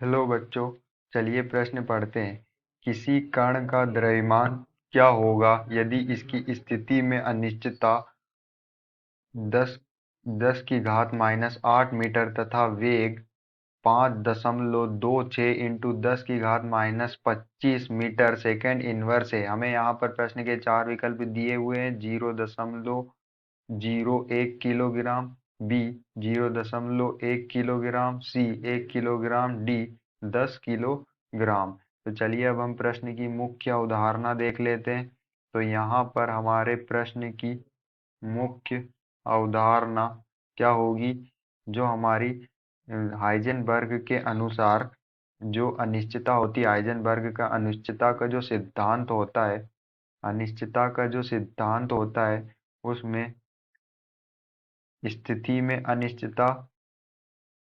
Hello बच्चों, चलिए प्रश्न पढ़ते हैं। किसी कण का द्रव्यमान क्या होगा यदि इसकी स्थिति में अनिश्चितता 10 10⁻⁻8 मीटर तथा वेग 5.26 इंटू 10⁻⁻25 मीटर सेकेंड इनवर्स है। हमें यहाँ पर प्रश्न के चार विकल्प दिए हुए हैं। 0.01 किलोग्राम, बी 0.1 किलोग्राम, सी 1 किलोग्राम, डी 10 किलोग्राम। तो चलिए अब हम प्रश्न की मुख्य अवधारणा देख लेते हैं। तो यहाँ पर हमारे प्रश्न की मुख्य अवधारणा क्या होगी? जो हमारी हाइजेनबर्ग के अनुसार जो अनिश्चितता होती है, हाइजेनबर्ग का अनिश्चितता का जो सिद्धांत होता है, अनिश्चितता का जो सिद्धांत होता है उसमें स्थिति में अनिश्चितता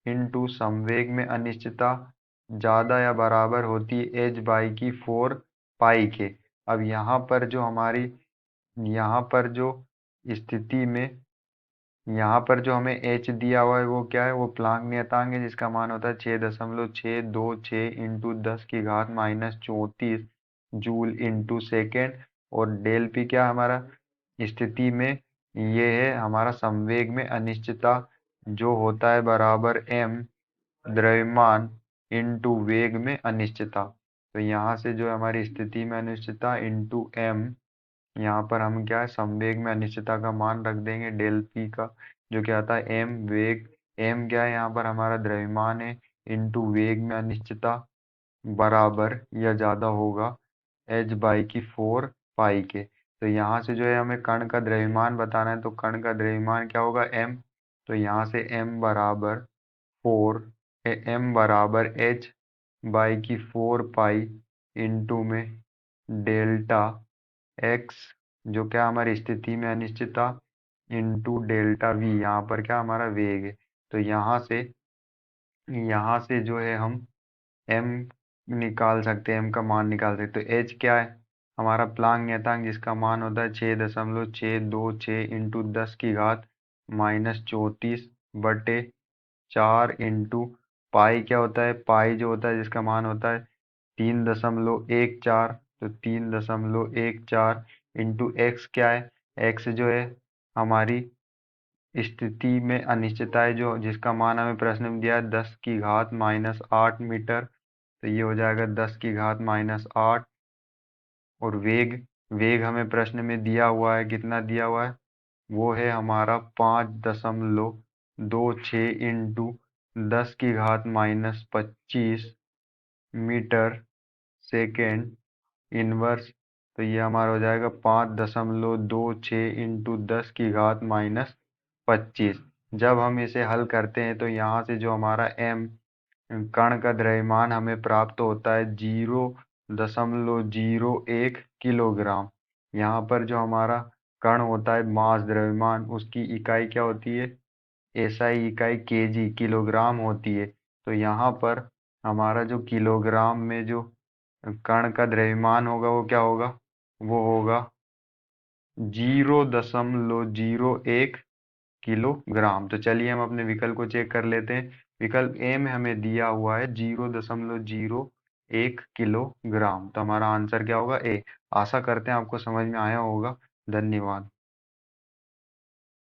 इंटू संवेग में अनिश्चितता ज्यादा या बराबर होती है एच बाई की 4 पाई के। अब यहाँ पर जो स्थिति में यहाँ पर जो हमें एच दिया हुआ है वो क्या है? वो प्लांक नियतांक है जिसका मान होता है 6.626 इंटू 10⁻⁻34 जूल इंटू सेकेंड। और डेल पी क्या है हमारा स्थिति में? ये है हमारा संवेग में अनिश्चितता जो होता है बराबर एम द्रव्यमान इंटू वेग में अनिश्चितता। तो यहाँ से जो है हमारी स्थिति में अनिश्चितता इंटू एम, यहाँ पर हम क्या है संवेग में अनिश्चितता का मान रख देंगे डेल पी का, जो क्या आता है एम वेग। एम क्या है यहाँ पर हमारा द्रव्यमान है इंटू वेग में अनिश्चितता बराबर या ज्यादा होगा एच बाई की 4 पाई के। तो यहाँ से जो है हमें कण का द्रव्यमान बताना है, तो कण का द्रव्यमान क्या होगा? एम। तो यहाँ से एम बराबर एच बाई की 4 पाई इंटू में डेल्टा एक्स, जो क्या हमारी स्थिति में अनिश्चितता इंटू डेल्टा वी, यहाँ पर क्या हमारा वेग है। तो यहाँ से जो है हम एम निकाल सकते हैं, एम का मान निकाल सकते हैं। तो एच क्या है? हमारा प्लांक नियतांक जिसका मान होता है 6.626 इंटू 10⁻⁻34 बटे 4 इंटू पाई क्या होता है? पाई जो होता है जिसका मान होता है 3.14। तो 3.14 इंटू एक्स क्या है? एक्स जो है हमारी स्थिति में अनिश्चितता है जो जिसका मान हमें प्रश्न में दिया है 10⁻⁻8 मीटर। तो ये हो जाएगा 10⁻⁻8। और वेग वेग हमें प्रश्न में दिया हुआ है, कितना दिया हुआ है? वो है हमारा 5.26 इंटू 10⁻⁻25 मीटर सेकेंड इनवर्स। तो ये हमारा हो जाएगा 5.26 इंटू 10⁻⁻25। जब हम इसे हल करते हैं तो यहाँ से जो हमारा एम कण का द्रव्यमान हमें प्राप्त होता है 0.01 किलोग्राम। यहाँ पर जो हमारा कण होता है मास द्रव्यमान, उसकी इकाई क्या होती है? एसआई इकाई केजी किलोग्राम होती है। तो यहाँ पर हमारा जो किलोग्राम में जो कण का द्रव्यमान होगा वो क्या होगा? वो होगा 0.01 किलोग्राम। तो चलिए हम अपने विकल्प को चेक कर लेते हैं। विकल्प ए में हमें दिया हुआ है 0.01 किलोग्राम। तो हमारा आंसर क्या होगा? ए। आशा करते हैं आपको समझ में आया होगा। धन्यवाद।